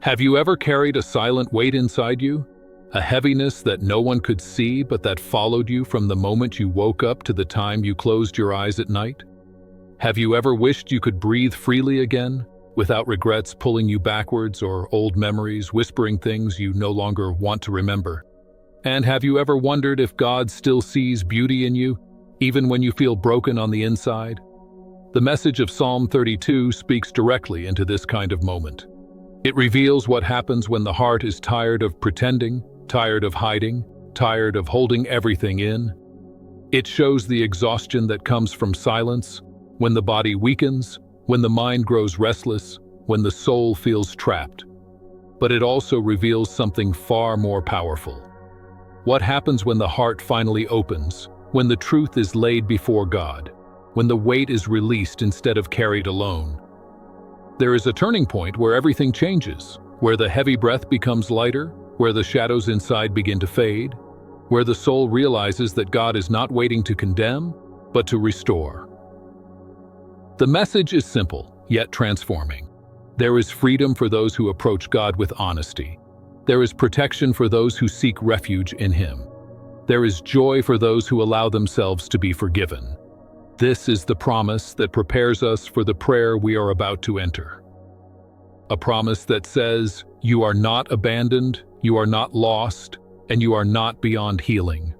Have you ever carried a silent weight inside you? A heaviness that no one could see but that followed you from the moment you woke up to the time you closed your eyes at night? Have you ever wished you could breathe freely again, without regrets pulling you backwards or old memories whispering things you no longer want to remember? And have you ever wondered if God still sees beauty in you, even when you feel broken on the inside? The message of Psalm 32 speaks directly into this kind of moment. It reveals what happens when the heart is tired of pretending, tired of hiding, tired of holding everything in. It shows the exhaustion that comes from silence, when the body weakens, when the mind grows restless, when the soul feels trapped. But it also reveals something far more powerful. What happens when the heart finally opens, when the truth is laid before God, when the weight is released instead of carried alone? There is a turning point where everything changes, where the heavy breath becomes lighter, where the shadows inside begin to fade, where the soul realizes that God is not waiting to condemn, but to restore. The message is simple, yet transforming. There is freedom for those who approach God with honesty. There is protection for those who seek refuge in Him. There is joy for those who allow themselves to be forgiven. This is the promise that prepares us for the prayer we are about to enter. A promise that says, you are not abandoned, you are not lost, and you are not beyond healing.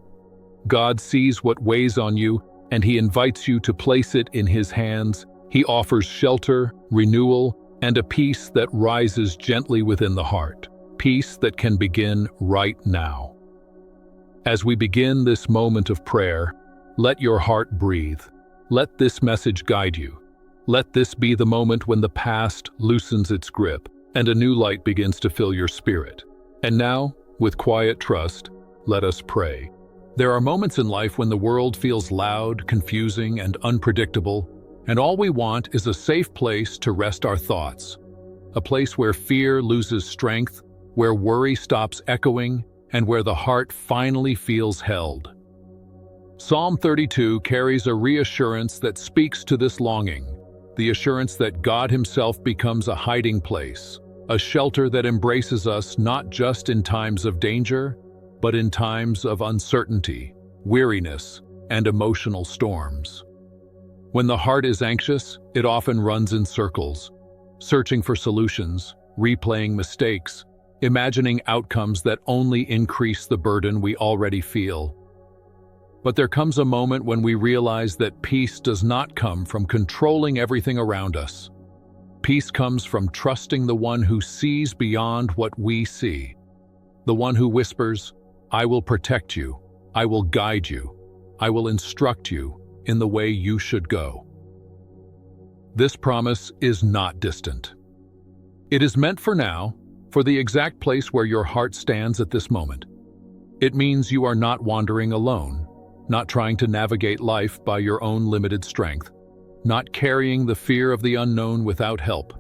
God sees what weighs on you, and He invites you to place it in His hands. He offers shelter, renewal, and a peace that rises gently within the heart, peace that can begin right now. As we begin this moment of prayer, let your heart breathe. Let this message guide you. Let this be the moment when the past loosens its grip and a new light begins to fill your spirit. And now, with quiet trust, let us pray. There are moments in life when the world feels loud, confusing, and unpredictable, and all we want is a safe place to rest our thoughts. A place where fear loses strength, where worry stops echoing, and where the heart finally feels held. Psalm 32 carries a reassurance that speaks to this longing, the assurance that God Himself becomes a hiding place, a shelter that embraces us not just in times of danger, but in times of uncertainty, weariness, and emotional storms. When the heart is anxious, it often runs in circles, searching for solutions, replaying mistakes, imagining outcomes that only increase the burden we already feel. But there comes a moment when we realize that peace does not come from controlling everything around us. Peace comes from trusting the one who sees beyond what we see. The one who whispers, I will protect you, I will guide you, I will instruct you in the way you should go. This promise is not distant. It is meant for now, for the exact place where your heart stands at this moment. It means you are not wandering alone, not trying to navigate life by your own limited strength, not carrying the fear of the unknown without help.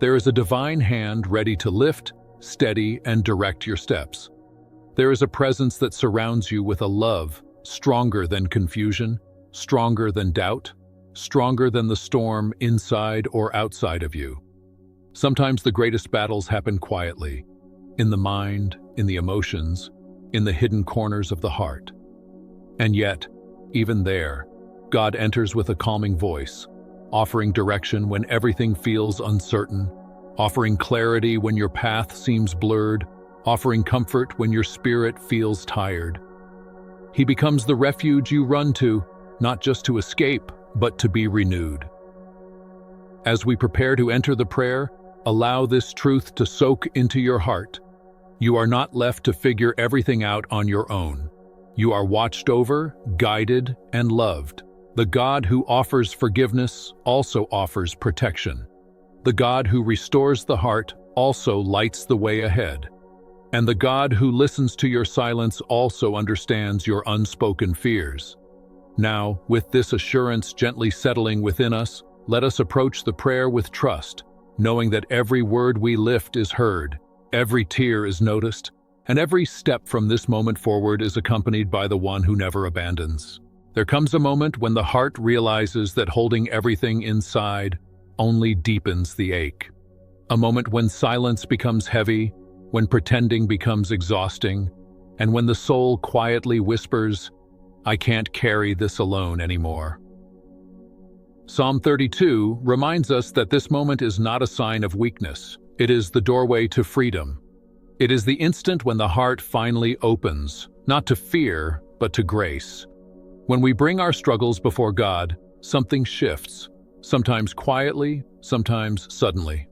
There is a divine hand ready to lift, steady, and direct your steps. There is a presence that surrounds you with a love stronger than confusion, stronger than doubt, stronger than the storm inside or outside of you. Sometimes the greatest battles happen quietly, in the mind, in the emotions, in the hidden corners of the heart. And yet, even there, God enters with a calming voice, offering direction when everything feels uncertain, offering clarity when your path seems blurred, offering comfort when your spirit feels tired. He becomes the refuge you run to, not just to escape, but to be renewed. As we prepare to enter the prayer, allow this truth to soak into your heart. You are not left to figure everything out on your own. You are watched over, guided, and loved. The God who offers forgiveness also offers protection. The God who restores the heart also lights the way ahead. And the God who listens to your silence also understands your unspoken fears. Now, with this assurance gently settling within us, let us approach the prayer with trust, knowing that every word we lift is heard, every tear is noticed, and every step from this moment forward is accompanied by the one who never abandons. There comes a moment when the heart realizes that holding everything inside only deepens the ache. A moment when silence becomes heavy, when pretending becomes exhausting, and when the soul quietly whispers, "I can't carry this alone anymore." Psalm 32 reminds us that this moment is not a sign of weakness. It is the doorway to freedom. It is the instant when the heart finally opens, not to fear, but to grace. When we bring our struggles before God, something shifts, sometimes quietly, sometimes suddenly.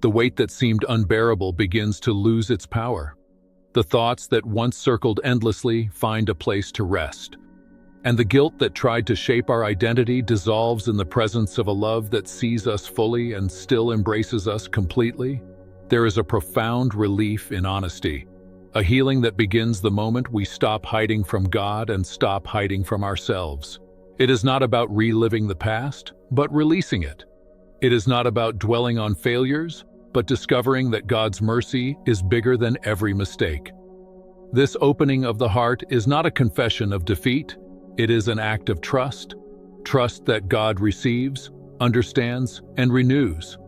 The weight that seemed unbearable begins to lose its power. The thoughts that once circled endlessly find a place to rest. And the guilt that tried to shape our identity dissolves in the presence of a love that sees us fully and still embraces us completely. There is a profound relief in honesty, a healing that begins the moment we stop hiding from God and stop hiding from ourselves. It is not about reliving the past, but releasing it. It is not about dwelling on failures, but discovering that God's mercy is bigger than every mistake. This opening of the heart is not a confession of defeat. It is an act of trust that God receives, understands, and renews.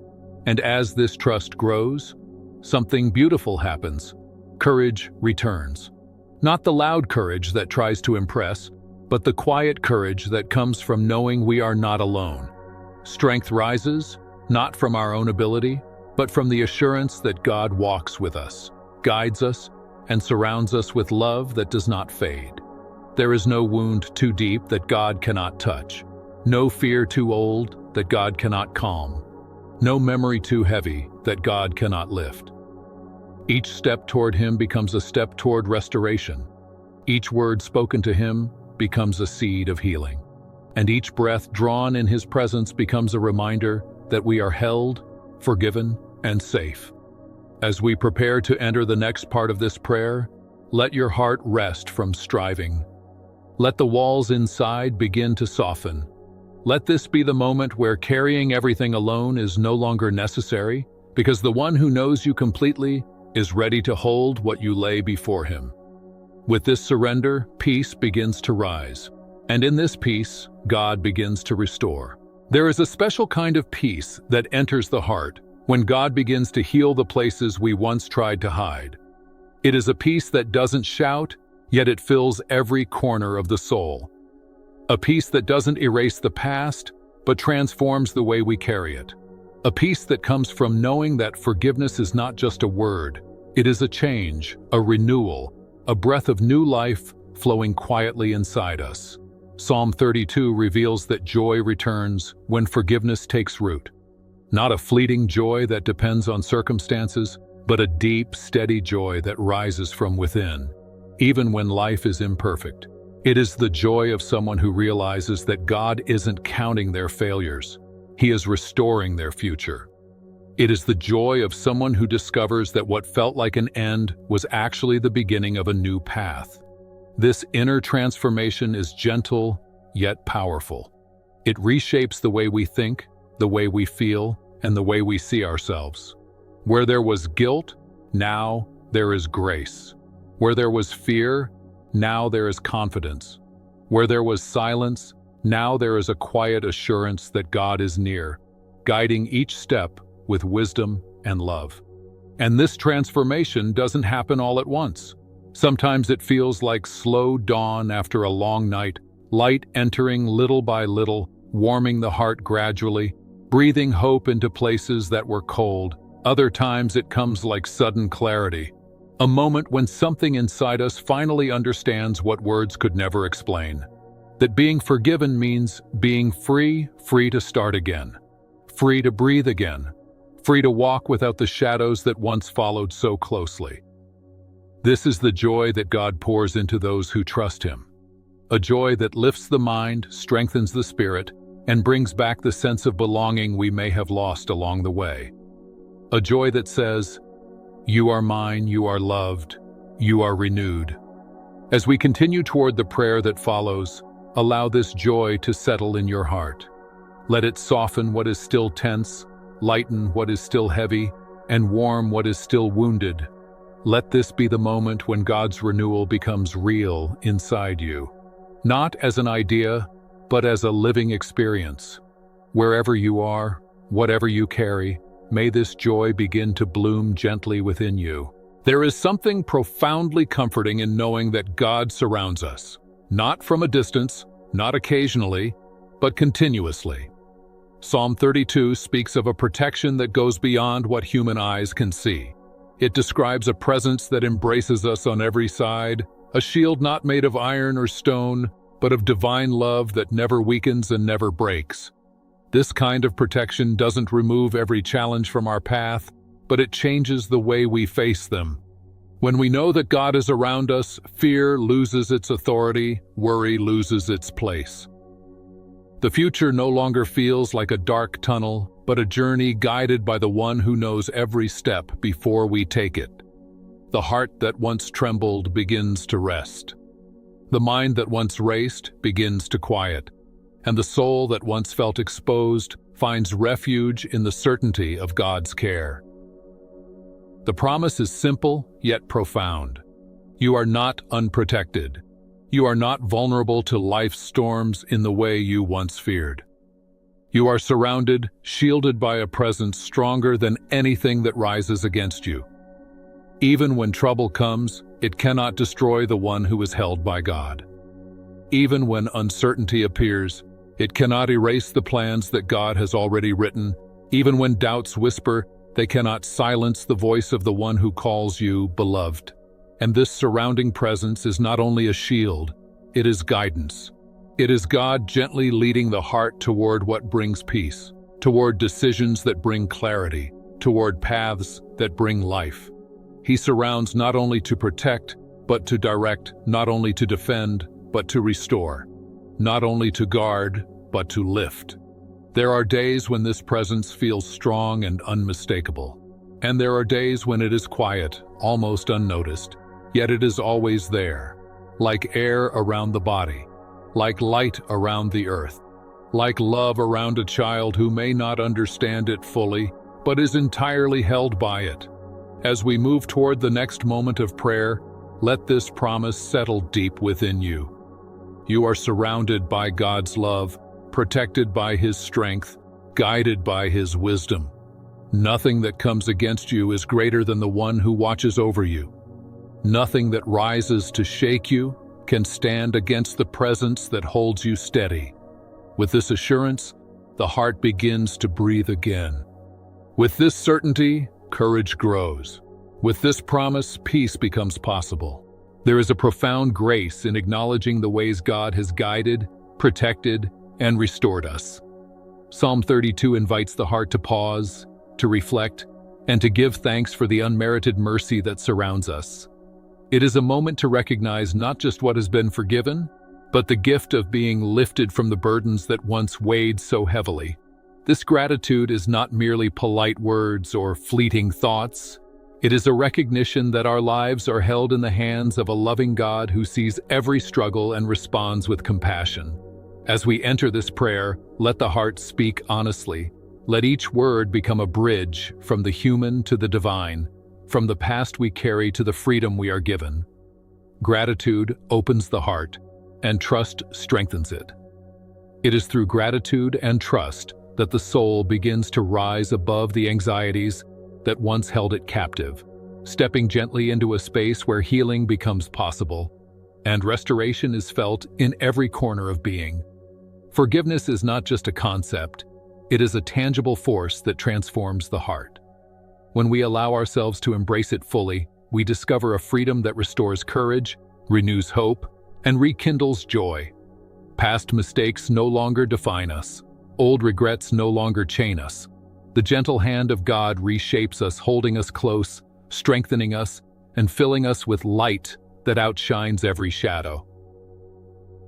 And as this trust grows, something beautiful happens. Courage returns. Not the loud courage that tries to impress, but the quiet courage that comes from knowing we are not alone. Strength rises, not from our own ability, but from the assurance that God walks with us, guides us, and surrounds us with love that does not fade. There is no wound too deep that God cannot touch, no fear too old that God cannot calm, no memory too heavy that God cannot lift. Each step toward Him becomes a step toward restoration. Each word spoken to Him becomes a seed of healing. And each breath drawn in His presence becomes a reminder that we are held, forgiven, and safe. As we prepare to enter the next part of this prayer, let your heart rest from striving. Let the walls inside begin to soften. Let this be the moment where carrying everything alone is no longer necessary, because the one who knows you completely is ready to hold what you lay before Him. With this surrender, peace begins to rise. And in this peace, God begins to restore. There is a special kind of peace that enters the heart when God begins to heal the places we once tried to hide. It is a peace that doesn't shout, yet it fills every corner of the soul. A peace that doesn't erase the past, but transforms the way we carry it. A peace that comes from knowing that forgiveness is not just a word. It is a change, a renewal, a breath of new life flowing quietly inside us. Psalm 32 reveals that joy returns when forgiveness takes root. Not a fleeting joy that depends on circumstances, but a deep, steady joy that rises from within, even when life is imperfect. It is the joy of someone who realizes that God isn't counting their failures. He is restoring their future. It is the joy of someone who discovers that what felt like an end was actually the beginning of a new path. This inner transformation is gentle, yet powerful. It reshapes the way we think, the way we feel, and the way we see ourselves. Where there was guilt, now there is grace. Where there was fear, now there is confidence. Where there was silence, now there is a quiet assurance that God is near, guiding each step with wisdom and love. And this transformation doesn't happen all at once. Sometimes it feels like slow dawn after a long night, light entering little by little, warming the heart gradually, breathing hope into places that were cold. Other times it comes like sudden clarity, a moment when something inside us finally understands what words could never explain. That being forgiven means being free to start again, free to breathe again, free to walk without the shadows that once followed so closely. This is the joy that God pours into those who trust Him. A joy that lifts the mind, strengthens the spirit, and brings back the sense of belonging we may have lost along the way. A joy that says, "You are mine, you are loved, you are renewed." As we continue toward the prayer that follows, allow this joy to settle in your heart. Let it soften what is still tense, lighten what is still heavy, and warm what is still wounded. Let this be the moment when God's renewal becomes real inside you, not as an idea, but as a living experience. Wherever you are, whatever you carry, may this joy begin to bloom gently within you. There is something profoundly comforting in knowing that God surrounds us, not from a distance, not occasionally, but continuously. Psalm 32 speaks of a protection that goes beyond what human eyes can see. It describes a presence that embraces us on every side, a shield not made of iron or stone, but of divine love that never weakens and never breaks. This kind of protection doesn't remove every challenge from our path, but it changes the way we face them. When we know that God is around us, fear loses its authority, worry loses its place. The future no longer feels like a dark tunnel, but a journey guided by the one who knows every step before we take it. The heart that once trembled begins to rest. The mind that once raced begins to quiet, and the soul that once felt exposed finds refuge in the certainty of God's care. The promise is simple yet profound. You are not unprotected. You are not vulnerable to life's storms in the way you once feared. You are surrounded, shielded by a presence stronger than anything that rises against you. Even when trouble comes, it cannot destroy the one who is held by God. Even when uncertainty appears, it cannot erase the plans that God has already written. Even when doubts whisper, they cannot silence the voice of the one who calls you beloved. And this surrounding presence is not only a shield, it is guidance. It is God gently leading the heart toward what brings peace, toward decisions that bring clarity, toward paths that bring life. He surrounds not only to protect, but to direct, not only to defend, but to restore, not only to guard, but to lift. There are days when this presence feels strong and unmistakable, and there are days when it is quiet, almost unnoticed, yet it is always there, like air around the body, like light around the earth, like love around a child who may not understand it fully, but is entirely held by it. As we move toward the next moment of prayer, let this promise settle deep within you. You are surrounded by God's love, protected by His strength, guided by His wisdom. Nothing that comes against you is greater than the one who watches over you. Nothing that rises to shake you can stand against the presence that holds you steady. With this assurance, the heart begins to breathe again. With this certainty, courage grows. With this promise, peace becomes possible. There is a profound grace in acknowledging the ways God has guided, protected, and restored us. Psalm 32 invites the heart to pause, to reflect, and to give thanks for the unmerited mercy that surrounds us. It is a moment to recognize not just what has been forgiven, but the gift of being lifted from the burdens that once weighed so heavily. This gratitude is not merely polite words or fleeting thoughts. It is a recognition that our lives are held in the hands of a loving God who sees every struggle and responds with compassion. As we enter this prayer, let the heart speak honestly. Let each word become a bridge from the human to the divine, from the past we carry to the freedom we are given. Gratitude opens the heart, and trust strengthens it. It is through gratitude and trust that the soul begins to rise above the anxieties that once held it captive, stepping gently into a space where healing becomes possible, and restoration is felt in every corner of being. Forgiveness is not just a concept, it is a tangible force that transforms the heart. When we allow ourselves to embrace it fully, we discover a freedom that restores courage, renews hope, and rekindles joy. Past mistakes no longer define us. Old regrets no longer chain us. The gentle hand of God reshapes us, holding us close, strengthening us, and filling us with light that outshines every shadow.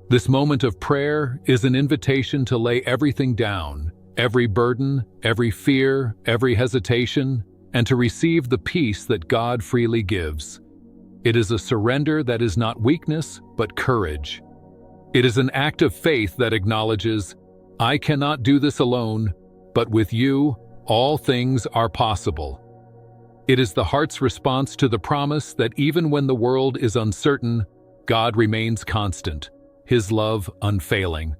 This moment of prayer is an invitation to lay everything down, every burden, every fear, every hesitation, and to receive the peace that God freely gives. It is a surrender that is not weakness, but courage. It is an act of faith that acknowledges, I cannot do this alone, but with you, all things are possible. It is the heart's response to the promise that even when the world is uncertain, God remains constant, His love unfailing.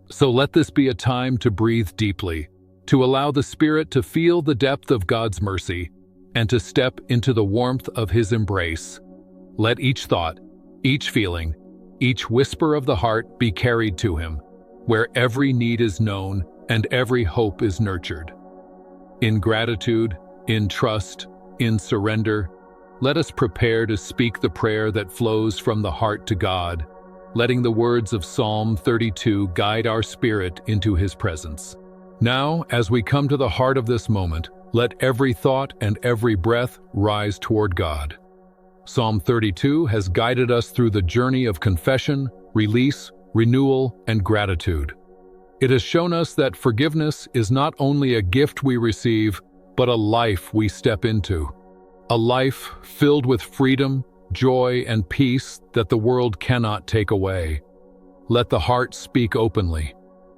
So let this be a time to breathe deeply, to allow the Spirit to feel the depth of God's mercy and to step into the warmth of His embrace. Let each thought, each feeling, each whisper of the heart be carried to Him, where every need is known and every hope is nurtured. In gratitude, in trust, in surrender, let us prepare to speak the prayer that flows from the heart to God, letting the words of Psalm 32 guide our spirit into His presence. Now, as we come to the heart of this moment, let every thought and every breath rise toward God. Psalm 32 has guided us through the journey of confession, release, renewal, and gratitude. It has shown us that forgiveness is not only a gift we receive, but a life we step into. A life filled with freedom, joy, and peace that the world cannot take away. Let the heart speak openly.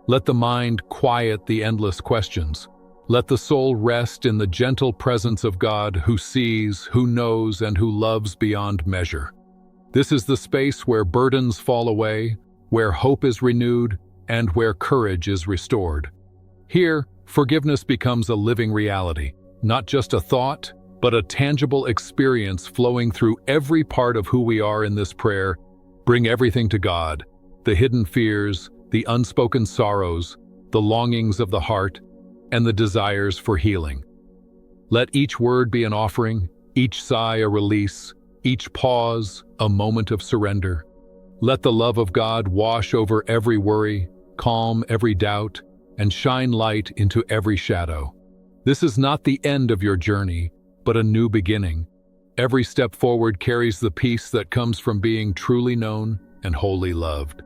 Let the mind quiet the endless questions. Let the soul rest in the gentle presence of God who sees, who knows, and who loves beyond measure. This is the space where burdens fall away, where hope is renewed, and where courage is restored. Here, forgiveness becomes a living reality, not just a thought, but a tangible experience flowing through every part of who we are. In this prayer, bring everything to God, the hidden fears, the unspoken sorrows, the longings of the heart, and the desires for healing. Let each word be an offering, each sigh a release, each pause a moment of surrender. Let the love of God wash over every worry, calm every doubt, and shine light into every shadow. This is not the end of your journey, but a new beginning. Every step forward carries the peace that comes from being truly known and wholly loved.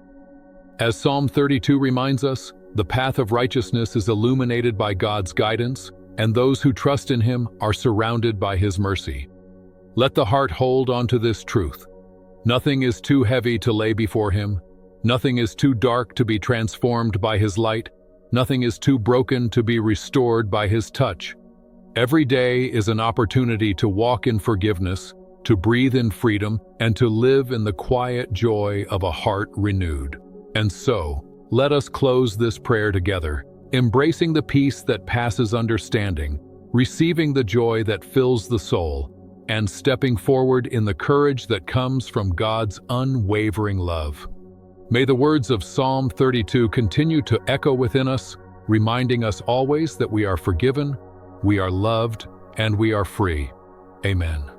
As Psalm 32 reminds us, the path of righteousness is illuminated by God's guidance, and those who trust in Him are surrounded by His mercy. Let the heart hold on to this truth. Nothing is too heavy to lay before Him. Nothing is too dark to be transformed by His light. Nothing is too broken to be restored by His touch. Every day is an opportunity to walk in forgiveness, to breathe in freedom, and to live in the quiet joy of a heart renewed. And so, let us close this prayer together, embracing the peace that passes understanding, receiving the joy that fills the soul, and stepping forward in the courage that comes from God's unwavering love. May the words of Psalm 32 continue to echo within us, reminding us always that we are forgiven, we are loved, and we are free. Amen.